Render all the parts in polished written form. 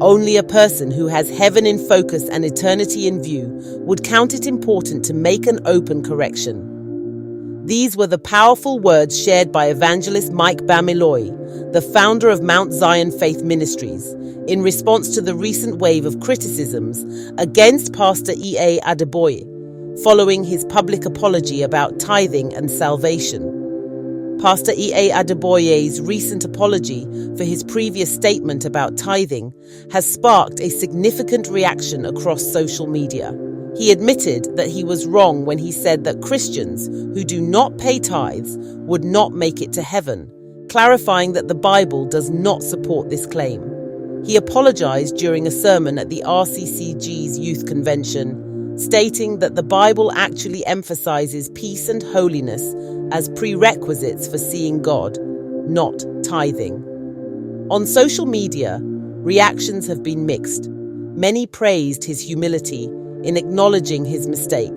Only a person who has heaven in focus and eternity in view would count it important to make an open correction. These were the powerful words shared by evangelist Mike Bamiloye, the founder of Mount Zion Faith Ministries, in response to the recent wave of criticisms against Pastor E.A. Adeboye, following his public apology about tithing and salvation. Pastor E.A. Adeboye's recent apology for his previous statement about tithing has sparked a significant reaction across social media. He admitted that he was wrong when he said that Christians who do not pay tithes would not make it to heaven, clarifying that the Bible does not support this claim. He apologized during a sermon at the RCCG's youth convention, stating that the Bible actually emphasizes peace and holiness as prerequisites for seeing God, not tithing. On social media, reactions have been mixed. Many praised his humility in acknowledging his mistake,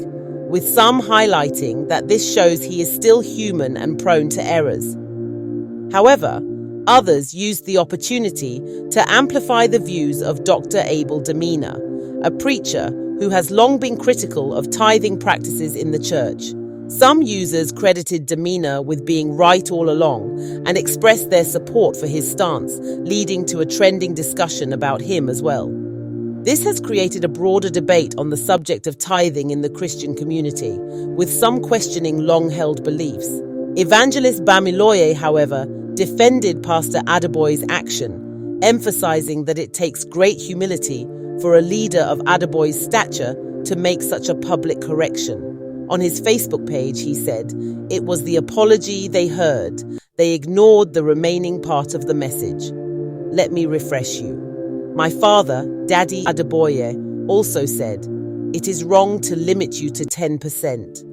with some highlighting that this shows he is still human and prone to errors. However, others used the opportunity to amplify the views of Dr. Abel Demina, a preacher who has long been critical of tithing practices in the church. Some users credited Demina with being right all along and expressed their support for his stance, leading to a trending discussion about him as well. This has created a broader debate on the subject of tithing in the Christian community, with some questioning long-held beliefs. Evangelist Bamiloye, however, defended Pastor Adeboye's action, emphasizing that it takes great humility for a leader of Adeboye's stature to make such a public correction. On his Facebook page, he said, "It was the apology they heard. They ignored the remaining part of the message. Let me refresh you. My father, Daddy Adeboye, also said, it is wrong to limit you to 10%.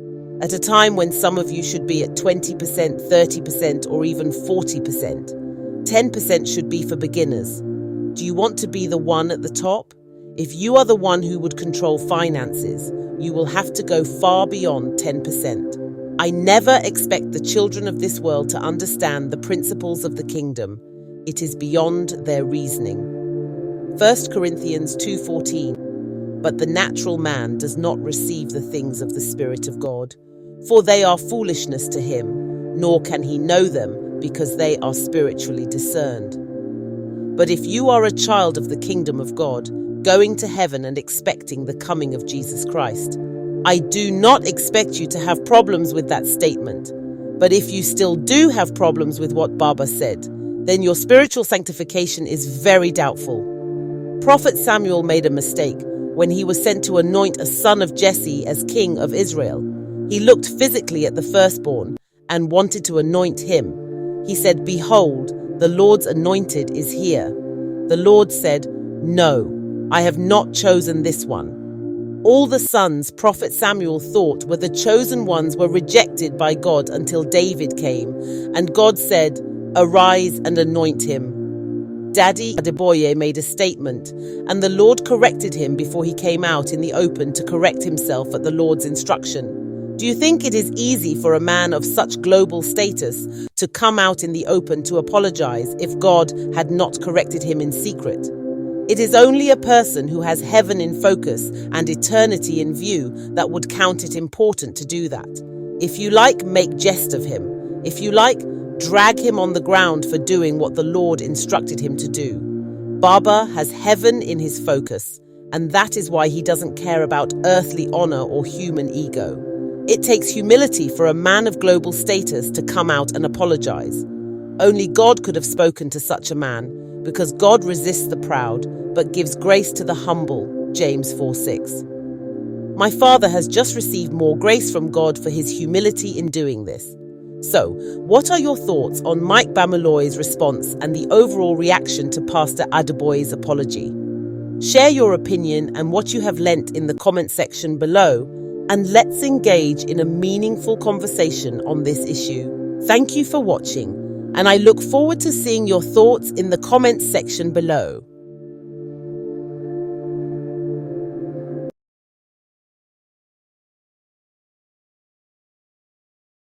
At a time when some of you should be at 20%, 30%, or even 40%. 10% should be for beginners. Do you want to be the one at the top? If you are the one who would control finances, you will have to go far beyond 10%. I never expect the children of this world to understand the principles of the kingdom. It is beyond their reasoning." 1 Corinthians 2:14, "But the natural man does not receive the things of the Spirit of God, for they are foolishness to him, nor can he know them because they are spiritually discerned. But if you are a child of the kingdom of God, going to heaven and expecting the coming of Jesus Christ, I do not expect you to have problems with that statement. But if you still do have problems with what Baba said, then your spiritual sanctification is very doubtful. Prophet Samuel made a mistake when he was sent to anoint a son of Jesse as king of Israel. He looked physically at the firstborn and wanted to anoint him. He said, 'Behold, the Lord's anointed is here.' The Lord said, 'No, I have not chosen this one.' All the sons Prophet Samuel thought were the chosen ones were rejected by God until David came, and God said, 'Arise and anoint him.' Daddy Adeboye made a statement, and the Lord corrected him before he came out in the open to correct himself at the Lord's instruction. Do you think it is easy for a man of such global status to come out in the open to apologize if God had not corrected him in secret? It is only a person who has heaven in focus and eternity in view that would count it important to do that. If you like, make jest of him. If you like, drag him on the ground for doing what the Lord instructed him to do. Baba has heaven in his focus, and that is why he doesn't care about earthly honor or human ego. It takes humility for a man of global status to come out and apologize. Only God could have spoken to such a man, because God resists the proud, but gives grace to the humble, James 4:6. My father has just received more grace from God for his humility in doing this. So, what are your thoughts on Mike Bamiloye's response and the overall reaction to Pastor Adeboye's apology? Share your opinion and what you have learnt in the comment section below, and let's engage in a meaningful conversation on this issue. Thank you for watching, and I look forward to seeing your thoughts in the comments section below.